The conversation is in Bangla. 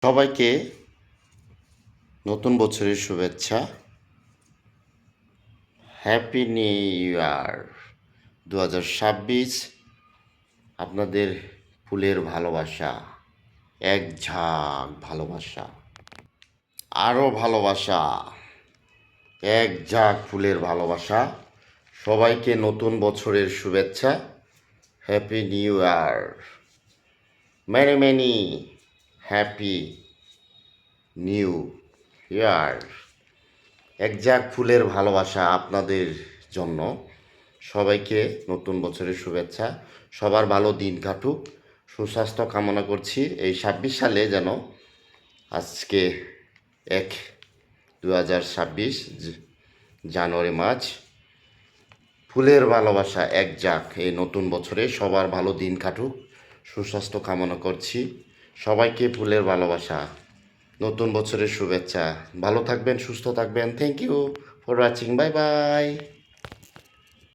সবাইকে নতুন বছরের শুভেচ্ছা। Happy new year 2026। আপনাদের ফুলের ভালোবাসা, এক ঝাঁক ভালোবাসা, আরও ভালোবাসা, এক ঝাঁক ফুলের ভালোবাসা। সবাইকে নতুন বছরের শুভেচ্ছা। Happy new year, many many happy new year. এক ঝাঁক ফুলের ভালোবাসা আপনাদের জন্য। সবাইকে নতুন বছরের শুভেচ্ছা। সবার ভালো দিন কাটুক, সুস্বাস্থ্য কামনা করছি। এই 26 সালে যেন আজকে 1/2026 জানুয়ারি মাস, ফুলের ভালোবাসা এক ঝাঁক এই নতুন বছরে সবার ভালো দিন কাটুক, সুস্বাস্থ্য কামনা করছি। সবাইকে ফুলের ভালোবাসা, নতুন বছরের শুভেচ্ছা। ভালো থাকবেন, সুস্থ থাকবেন। Thank you for watching. Bye by.